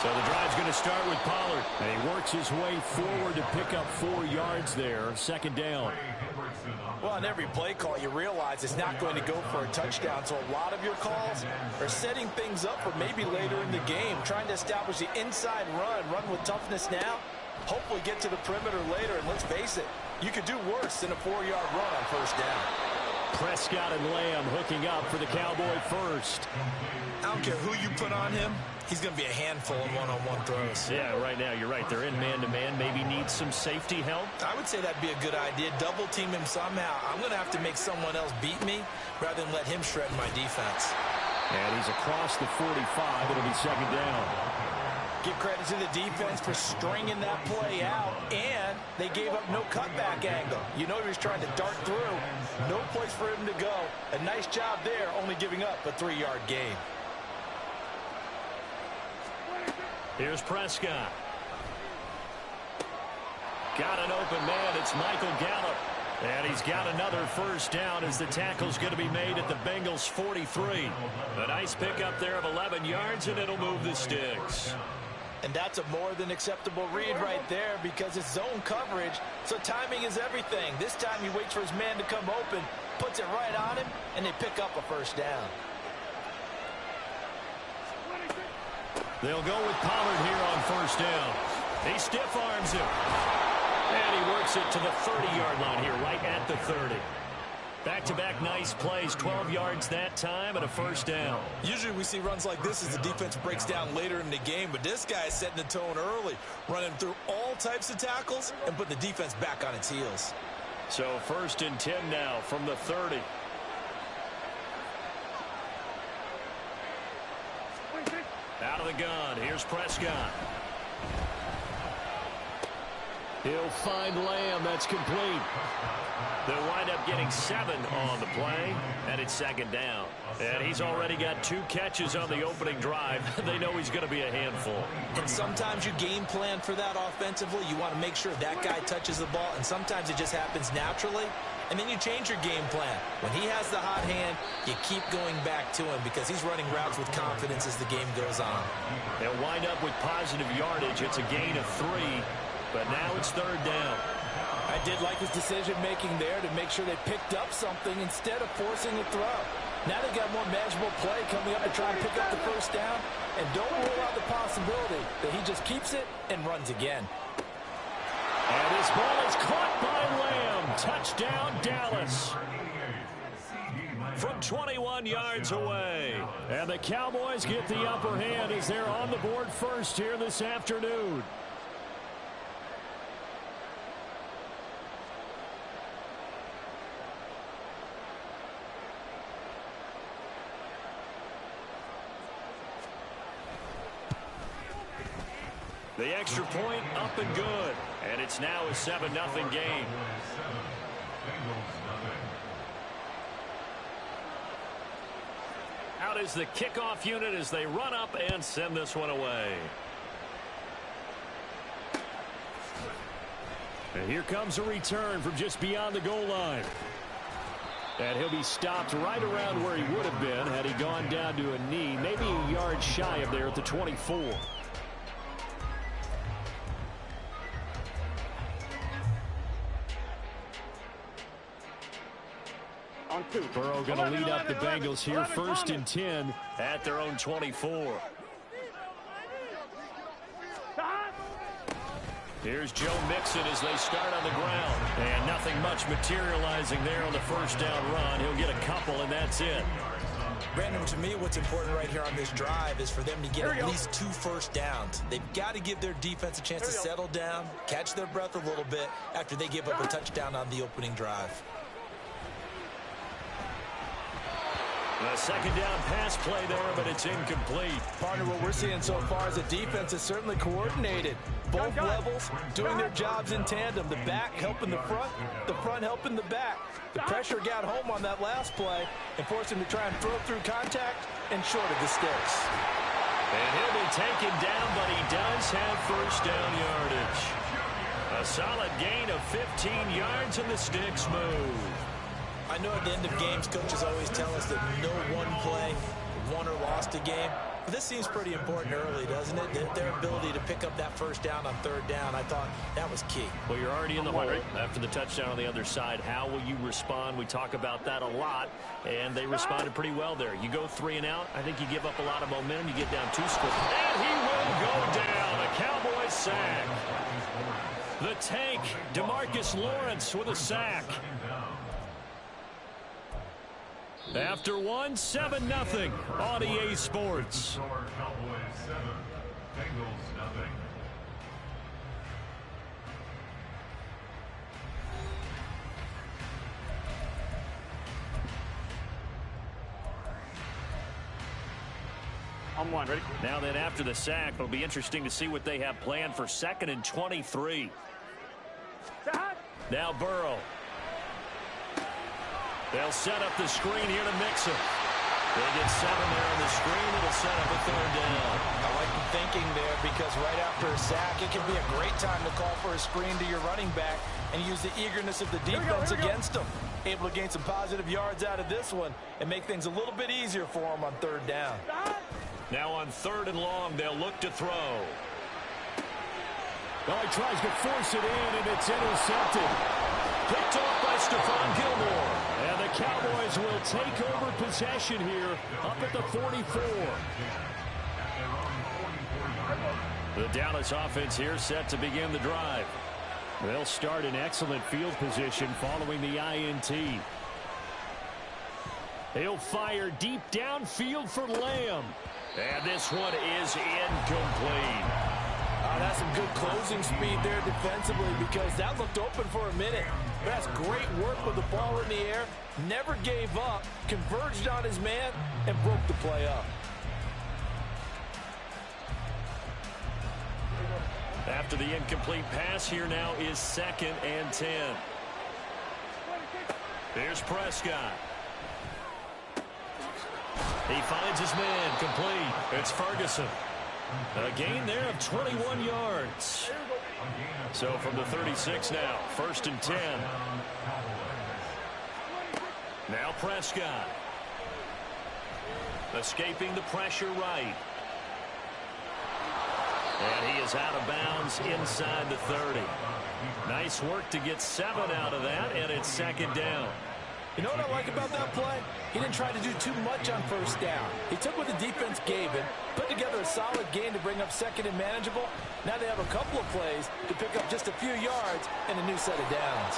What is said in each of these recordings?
So the drive's going to start with Pollard. And he works his way forward to pick up 4 yards there. Second down. Well, on every play call, you realize it's not going to go for a touchdown. So a lot of your calls are setting things up for maybe later in the game, trying to establish the inside run with toughness now, hopefully get to the perimeter later. And let's face it, you could do worse than a 4-yard run on first down. Prescott and Lamb hooking up for the Cowboy first. I don't care who you put on him. He's going to be a handful in one-on-one throws. Yeah, right now you're right. They're in man-to-man. Maybe need some safety help. I would say that'd be a good idea. Double team him somehow. I'm going to have to make someone else beat me rather than let him shred my defense. And he's across the 45. It'll be second down. Give credit to the defense for stringing that play out, and they gave up no cutback angle. You know he was trying to dart through. No place for him to go. A nice job there, only giving up a 3-yard gain. Here's Prescott. Got an open man. It's Michael Gallup. And he's got another first down as the tackle's going to be made at the Bengals' 43. A nice pickup there of 11 yards, and it'll move the sticks. And that's a more than acceptable read right there because it's zone coverage, so timing is everything. This time he waits for his man to come open, puts it right on him, and they pick up a first down. They'll go with Pollard here on first down. He stiff arms him. And he works it to the 30-yard line here, right at the 30. Back-to-back nice plays, 12 yards that time, and a first down. Usually we see runs like this as the defense breaks down later in the game, but this guy is setting the tone early, running through all types of tackles and putting the defense back on its heels. So 1st and 10 now from the 30. Out of the gun, here's Prescott. He'll find Lamb, that's complete. They'll wind up getting 7 on the play, and it's second down. And he's already got 2 catches on the opening drive. They know he's going to be a handful. And sometimes you game plan for that offensively. You want to make sure that guy touches the ball, and sometimes it just happens naturally. And then you change your game plan. When he has the hot hand, you keep going back to him because he's running routes with confidence as the game goes on. They'll wind up with positive yardage. It's a gain of 3, but now it's third down. I did like his decision-making there to make sure they picked up something instead of forcing a throw. Now they got more manageable play coming up to try and pick up the first down. And don't rule out the possibility that he just keeps it and runs again. And this ball is caught by Lamb. Touchdown, Dallas. From 21 yards away. And the Cowboys get the upper hand as they're on the board first here this afternoon. The extra point up and good. And it's now a 7-0 game. Out is the kickoff unit as they run up and send this one away. And here comes a return from just beyond the goal line. And he'll be stopped right around where he would have been had he gone down to a knee, maybe a yard shy of there at the 24. Burrow going to lead up the Bengals here, 1st and 10 at their own 24. Here's Joe Mixon as they start on the ground. And nothing much materializing there on the first down run. He'll get a couple, and that's it. Brandon, to me, what's important right here on this drive is for them to get at least 2 first downs. They've got to give their defense a chance to settle down, catch their breath a little bit after they give up a touchdown on the opening drive. A second down pass play there, but it's incomplete. Partner, what we're seeing so far is the defense is certainly coordinated. Both levels doing their jobs in tandem. The back helping the front helping the back. The pressure got home on that last play and forced him to try and throw through contact and short of the sticks. And he'll be taken down, but he does have first down yardage. A solid gain of 15 yards, and the sticks move. I know at the end of games, coaches always tell us that no one play won or lost a game. This seems pretty important early, doesn't it? Their ability to pick up that first down on third down, I thought that was key. Well, you're already in the hole after the touchdown on the other side. How will you respond? We talk about that a lot, and they responded pretty well there. You go 3 and out. I think you give up a lot of momentum. You get down 2 scores. And he will go down. A Cowboys sack. The tank, DeMarcus Lawrence with a sack. After 1, 7-0 on EA Sports. On 1, ready? Now then, after the sack, it'll be interesting to see what they have planned for 2nd and 23. Now Burrow. They'll set up the screen here to Mixon. They get 7 there on the screen. It'll set up a 3rd down. I like the thinking there because right after a sack, it can be a great time to call for a screen to your running back and use the eagerness of the defense against them. Able to gain some positive yards out of this one and make things a little bit easier for them on 3rd down. Now on 3rd and long, they'll look to throw. Well, he tries to force it in, and it's intercepted. Picked off by Stephon Gilmore. And the Cowboys will take over possession here up at the 44. The Dallas offense here set to begin the drive. They'll start in excellent field position following the INT. He'll fire deep downfield for Lamb. And this one is incomplete. That's some good closing speed there defensively because that looked open for a minute. That's great work with the ball in the air. Never gave up, converged on his man, and broke the play up. After the incomplete pass, here now is 2nd and 10. Here's Prescott. He finds his man, complete. It's Ferguson. A gain there of 21 yards. So from the 36 now, 1st and 10. Now Prescott. Escaping the pressure right. And he is out of bounds inside the 30. Nice work to get 7 out of that, and it's 2nd down. You know what I like about that play? He didn't try to do too much on 1st down. He took what the defense gave him, put together a solid gain to bring up 2nd and manageable. Now they have a couple of plays to pick up just a few yards and a new set of downs.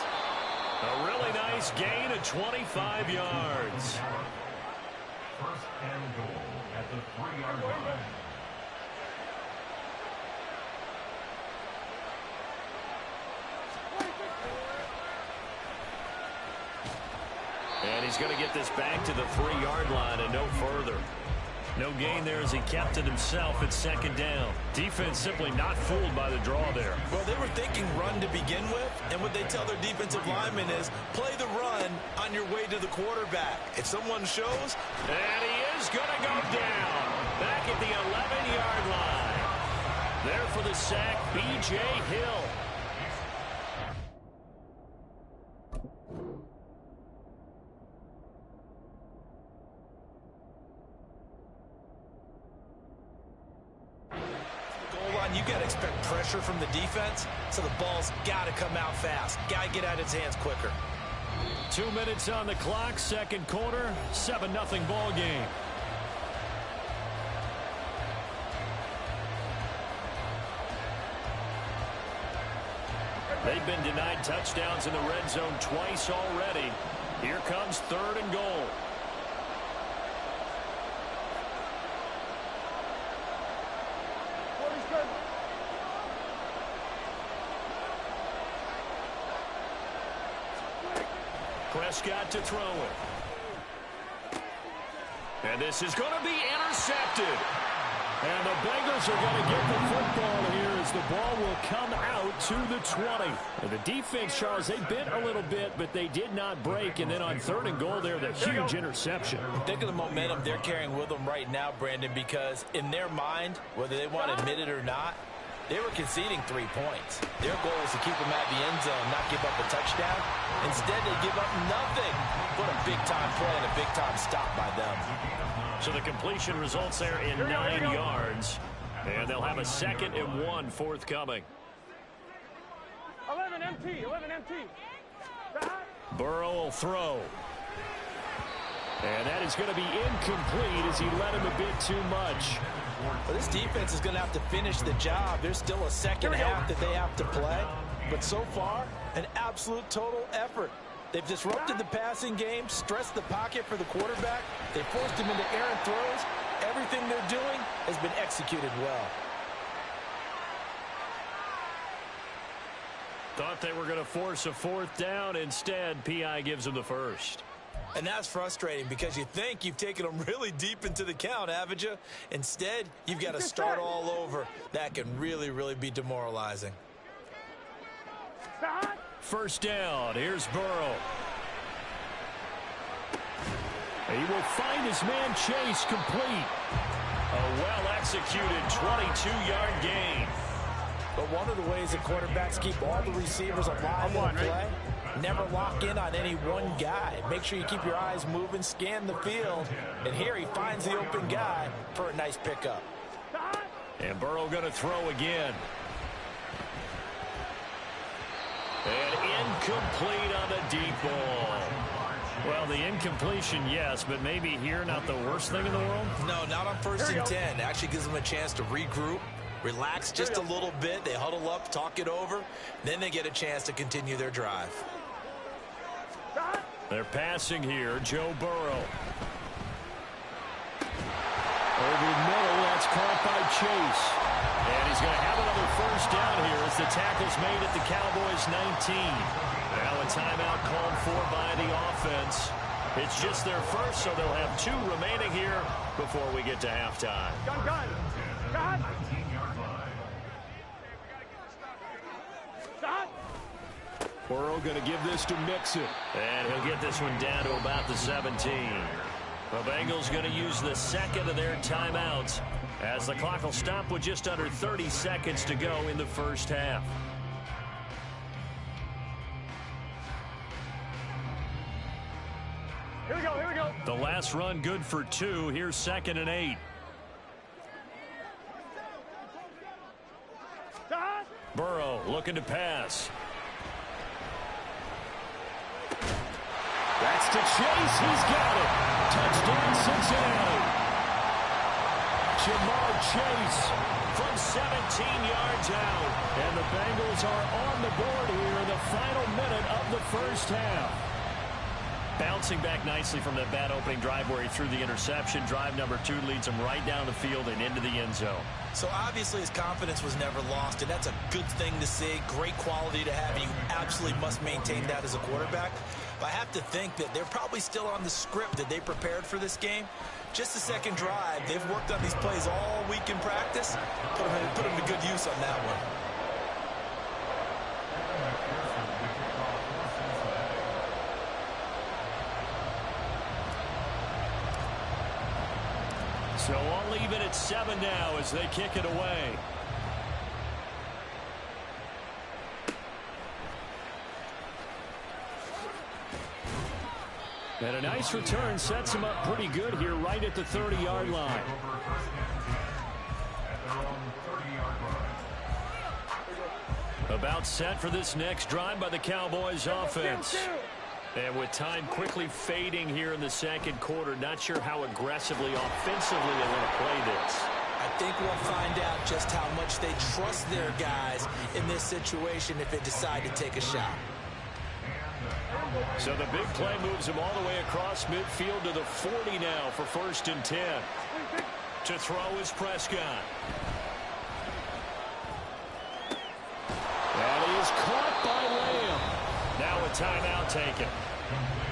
A really nice gain of 25 yards. 1st and goal at the 3-yard line. And he's going to get this back to the 3-yard line and no further. No gain there as he kept it himself at 2nd down. Defense simply not fooled by the draw there. Well, they were thinking run to begin with, and what they tell their defensive linemen is play the run on your way to the quarterback. If someone shows... And he is going to go down. Back at the 11-yard line. There for the sack, B.J. Hill. You got to expect pressure from the defense, so the ball's got to come out fast. Got to get out of his hands quicker. 2 minutes on the clock, 2nd quarter, 7-0 ball game. They've been denied touchdowns in the red zone twice already. Here comes 3rd and goal. Prescott to throw it. And this is going to be intercepted. And the Bengals are going to get the football here as the ball will come out to the 20. And the defense, Charles, they bit a little bit, but they did not break. And then on 3rd and goal there, the huge interception. Think of the momentum they're carrying with them right now, Brandon, because in their mind, whether they want to admit it or not, they were conceding 3 points. Their goal was to keep them at the end zone, not give up a touchdown. Instead, they give up nothing. What a big big-time play and a big-time stop by them. So the completion results there in 9 yards. And they'll have a 2nd and 1 forthcoming. 11 MT, 11 MT. Burrow will throw. And that is going to be incomplete as he led him a bit too much. Well, this defense is going to have to finish the job. There's still a second half that they have to play. But so far, an absolute total effort. They've disrupted the passing game, stressed the pocket for the quarterback. They forced him into errant throws. Everything they're doing has been executed well. Thought they were going to force a 4th down. Instead, P.I. gives them the first. And that's frustrating because you think you've taken them really deep into the count, haven't you? Instead, you've got to start all over. That can really, really be demoralizing. First down. Here's Burrow. He will find his man Chase complete. A well-executed 22-yard gain. But one of the ways that quarterbacks keep all the receivers alive in the play, never lock in on any one guy. Make sure you keep your eyes moving, scan the field. And here he finds the open guy for a nice pickup. And Burrow going to throw again. And incomplete on the deep ball. Well, the incompletion, yes, but maybe here not the worst thing in the world? No, not on 1st and 10. Actually gives them a chance to regroup, relax just a little bit. They huddle up, talk it over. Then they get a chance to continue their drive. They're passing here. Joe Burrow. Over the middle, that's caught by Chase. And he's going to have another first down here as the tackle's made at the Cowboys' 19. Now a timeout called for by the offense. It's just their first, so they'll have 2 remaining here before we get to halftime. Gun. Burrow going to give this to Mixon. And he'll get this one down to about the 17. The Bengals going to use the 2nd of their timeouts as the clock will stop with just under 30 seconds to go in the first half. Here we go. The last run good for 2. Here's 2nd and 8. Burrow looking to pass. That's to Chase. He's got it. Touchdown, Cincinnati. Jamar Chase from 17 yards out. And the Bengals are on the board here in the final minute of the first half. Bouncing back nicely from that bad opening drive where he threw the interception. Drive number 2 leads him right down the field and into the end zone. So obviously his confidence was never lost, and that's a good thing to see. Great quality to have, and you absolutely must maintain that as a quarterback. But I have to think that they're probably still on the script that they prepared for this game. Just the second drive, they've worked on these plays all week in practice. Put them to good use on that one. So I'll leave it at 7 now as they kick it away. And a nice return sets him up pretty good here right at the 30-yard line. About set for this next drive by the Cowboys offense. And with time quickly fading here in the second quarter, not sure how aggressively, offensively they want to play this. I think we'll find out just how much they trust their guys in this situation if they decide to take a shot. So the big play moves him all the way across midfield to the 40 now for 1st and 10. To throw is Prescott. And he is caught by Lamb. Now a timeout taken.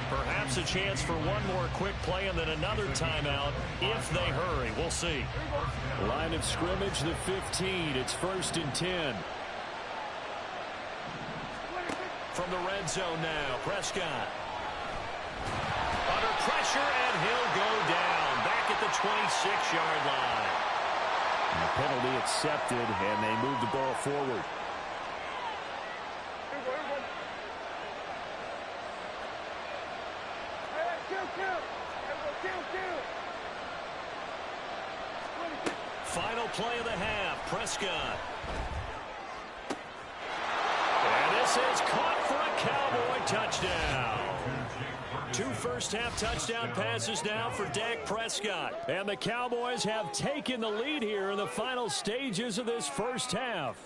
Perhaps a chance for one more quick play and then another timeout if they hurry. We'll see. Line of scrimmage, the 15. It's 1st and 10. From the red zone now, Prescott. Under pressure, and he'll go down. Back at the 26-yard line. And the penalty accepted, and they move the ball forward. Final play of the half, Prescott. And this is caught for a Cowboy touchdown. 2 first-half touchdown passes now for Dak Prescott. And the Cowboys have taken the lead here in the final stages of this first half.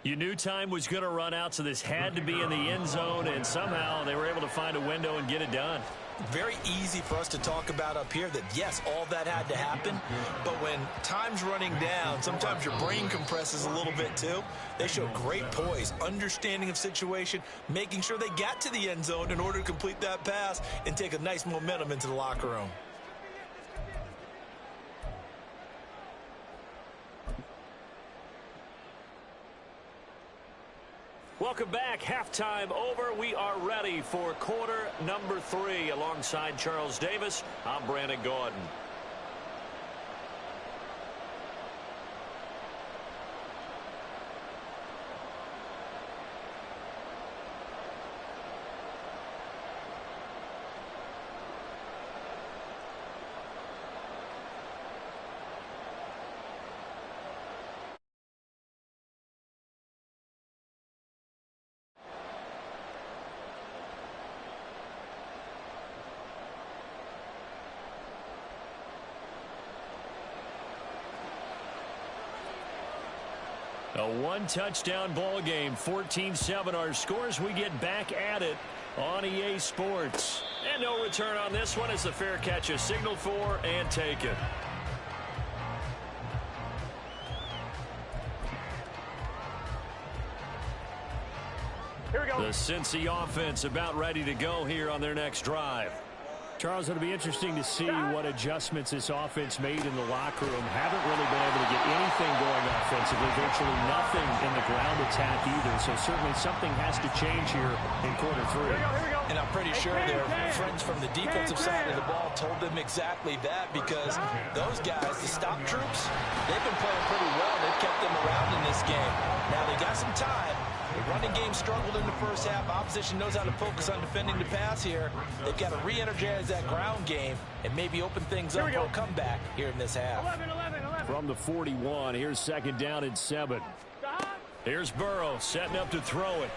You knew time was going to run out, so this had to be in the end zone, and somehow they were able to find a window and get it done. Very easy for us to talk about up here that, yes, all that had to happen, but when time's running down, sometimes your brain compresses a little bit too. They showed great poise, understanding of situation, making sure they got to the end zone in order to complete that pass and take a nice momentum into the locker room. Welcome back. Halftime over. We are ready for quarter number 3. Alongside Charles Davis, I'm Brandon Gaudin. A 1-touchdown ball game, 14-7 our scores. We get back at it on EA Sports. And no return on this one as the fair catch is signaled for and taken. Here we go. The Cincy offense about ready to go here on their next drive. Charles, it'll be interesting to see what adjustments this offense made in the locker room. Haven't really been able to get anything going offensively, virtually nothing in the ground attack either. So certainly something has to change here in quarter 3. Here we go. And I'm pretty sure their friends from the defensive side of the ball told them exactly that, because those guys, the stop troops, they've been playing pretty well. They've kept them around in this game. Now they got some time. The running game struggled in the first half. Opposition knows how to focus on defending the pass here. They've got to re-energize that ground game and maybe open things up for a comeback here in this half. 11. From the 41, here's 2nd down and 7. Here's Burrow setting up to throw it.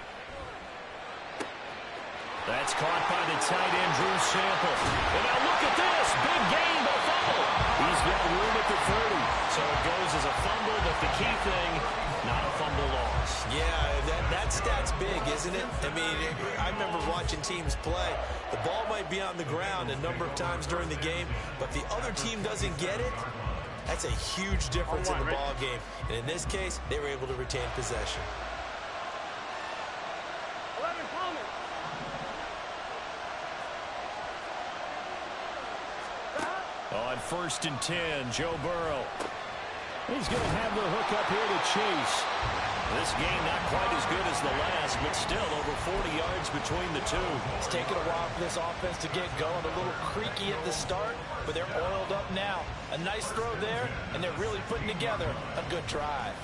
That's caught by the tight end, Drew Sample. And now look at this. Big gain, but fumble. He's got room at the 30. So it goes as a fumble, but the key thing, not a fumble loss. Yeah, that stat's big, isn't it? I mean, I remember watching teams play. The ball might be on the ground a number of times during the game, but if the other team doesn't get it, that's a huge difference in the ball game. And in this case, they were able to retain possession. 11 Palmer. On 1st and 10, Joe Burrow. He's going to have the hook up here to Chase. This game not quite as good as the last, but still over 40 yards between the two. It's taken a while for this offense to get going. A little creaky at the start, but they're oiled up now. A nice throw there, and they're really putting together a good drive.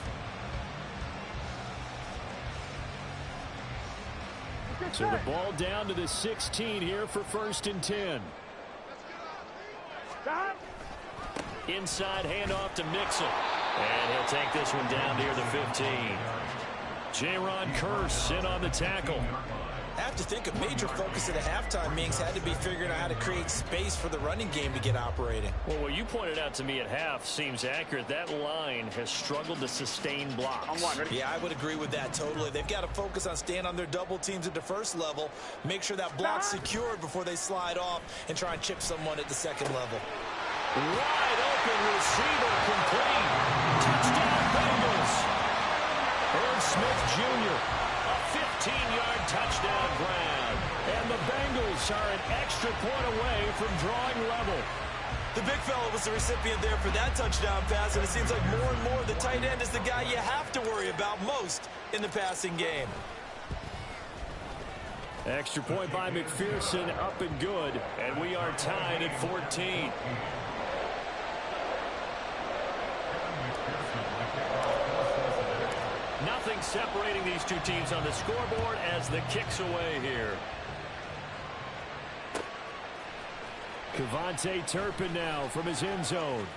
So the ball down to the 16 here for 1st and 10. Inside handoff to Mixon. And he'll take this one down near the 15. Jaron Kearse in on the tackle. I have to think a major focus of the halftime meetings had to be figuring out how to create space for the running game to get operating. Well, what you pointed out to me at half seems accurate. That line has struggled to sustain blocks. Yeah, I would agree with that totally. They've got to focus on staying on their double teams at the first level, make sure that block's secured before they slide off and try and chip someone at the second level. Wide open receiver complete. Touchdown Bengals. Irv Smith Jr. A 15-yard touchdown grab. And the Bengals are an extra point away from drawing level. The big fella was the recipient there for that touchdown pass, and it seems like more and more the tight end is the guy you have to worry about most in the passing game. Extra point by McPherson, up and good. And we are tied at 14. Nothing separating these two teams on the scoreboard as the kick's away here. KaVontae Turpin now from his end zone.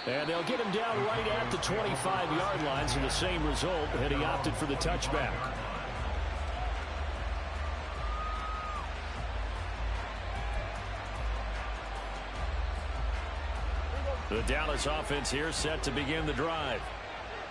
And they'll get him down right at the 25-yard line, so the same result, and he opted for the touchback. The Dallas offense here set to begin the drive.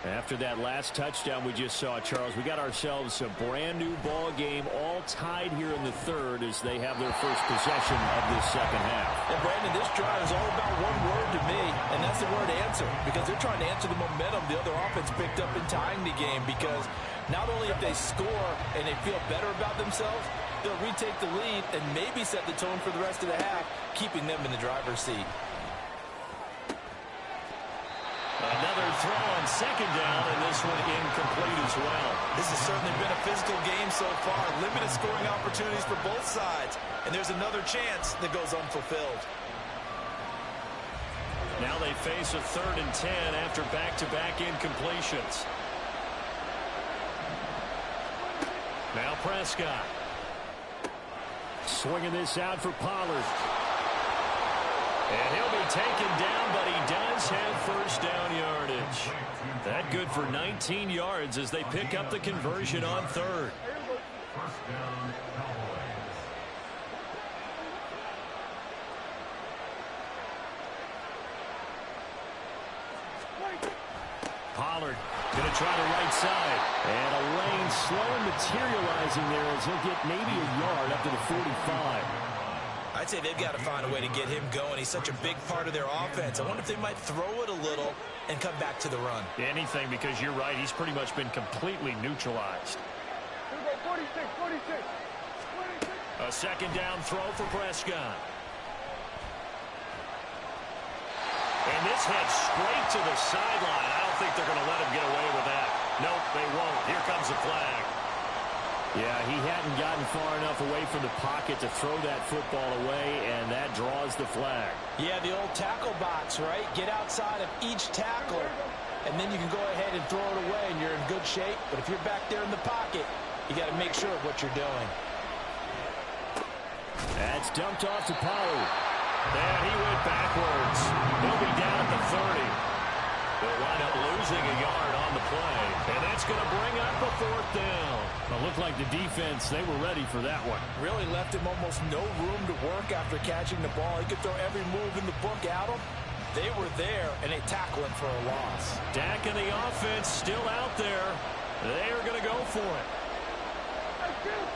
After that last touchdown we just saw, Charles, we got ourselves a brand new ball game, all tied here in the third as they have their first possession of this second half. And Brandon, this drive is all about one word to me, and that's the word answer, because they're trying to answer the momentum the other offense picked up in tying the game, because not only if they score and they feel better about themselves, they'll retake the lead and maybe set the tone for the rest of the half, keeping them in the driver's seat. Another throw on second down, and this one incomplete as well. This has certainly been a physical game so far. Limited scoring opportunities for both sides. And there's another chance that goes unfulfilled. Now they face a 3rd and 10 after back-to-back incompletions. Now Prescott. Swinging this out for Pollard. And he'll be taken down, but he does have first down yardage. That good for 19 yards as they pick up the conversion on 3rd. First down, Cowboys. Pollard going to try the right side. And a lane slow and materializing there as he'll get maybe a yard up to the 45. I'd say they've got to find a way to get him going. He's such a big part of their offense. I wonder if they might throw it a little and come back to the run. Anything, because you're right. He's pretty much been completely neutralized. 46, 46. A second down throw for Prescott. And this heads straight to the sideline. I don't think they're going to let him get away with that. Nope, they won't. Here comes a flag. Yeah, he hadn't gotten far enough away from the pocket to throw that football away, and that draws the flag. Yeah, the old tackle box, right? Get outside of each tackler, and then you can go ahead and throw it away, and you're in good shape. But if you're back there in the pocket, you got to make sure of what you're doing. That's dumped off to Pollard. And he went backwards. He'll be down at the 30. They'll wind up losing a yard on the play. And that's going to bring up a 4th down. It looked like the defense, they were ready for that one. Really left him almost no room to work after catching the ball. He could throw every move in the book at him. They were there, and they tackle him for a loss. Dak and the offense still out there. They are going to go for it. Hey, kill.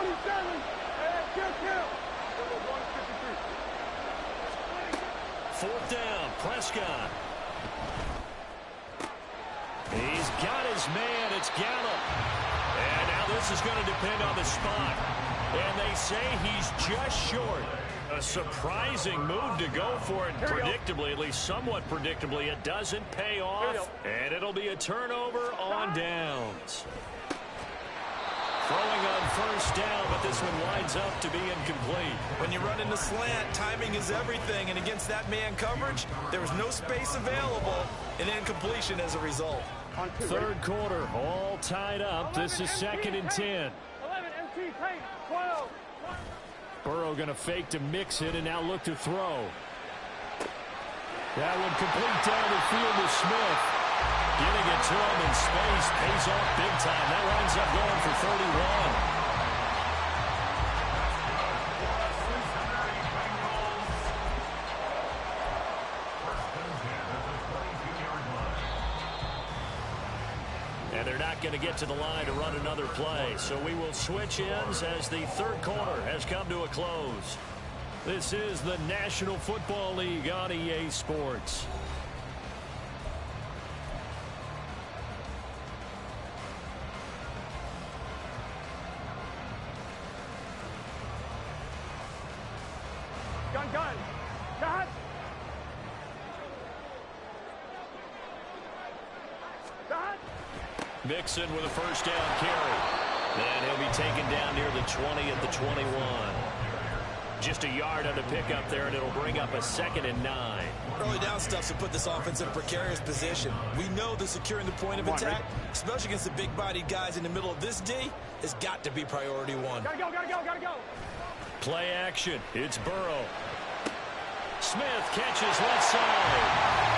27. Hey, kill. 4th down, Prescott. He's got his man. It's Gallup. And now this is going to depend on the spot. And they say he's just short. A surprising move to go for it. Predictably, at least somewhat predictably, it doesn't pay off. And it'll be a turnover on downs. Throwing on 1st down, but this one winds up to be incomplete. When you run in the slant, timing is everything. And against that man coverage, there was no space available. An incompletion as a result. 3rd quarter, all tied up. This is 2nd and 10. 11, MT, paint, 12. Burrow going to fake to mix it and now look to throw. That one complete down the field to Smith. Getting it to him in space pays off big time. That winds up going for 31. And they're not going to get to the line to run another play. So we will switch ends as the 3rd quarter has come to a close. This is the National Football League on EA Sports. Gun. Cut. Mixon with a 1st down carry. And he'll be taken down near the 20 at the 21. Just a yard on the pickup there, and it'll bring up a 2nd and 9. Early down stuff to put this offense in a precarious position. We know that securing the point of attack, especially against the big-bodied guys in the middle of this D, has got to be priority one. Gotta go. Play action. It's Burrow. Smith catches left side.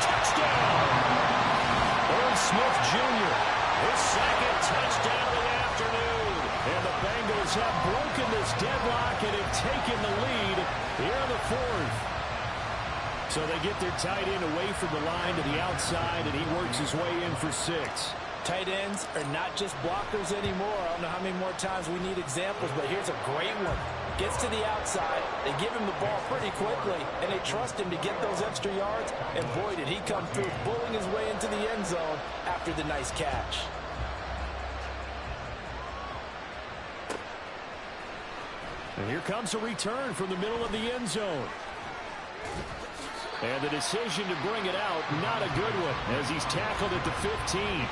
Touchdown! Irv Smith Jr. His second touchdown of the afternoon. And the Bengals have broken this deadlock and have taken the lead here in the fourth. So they get their tight end away from the line to the outside, and he works his way in for 6. Tight ends are not just blockers anymore. I don't know how many more times we need examples, but here's a great one. Gets to the outside, they give him the ball pretty quickly, and they trust him to get those extra yards, and boy, did he come through, bulling his way into the end zone after the nice catch. And here comes a return from the middle of the end zone. And the decision to bring it out, not a good one, as he's tackled at the 15.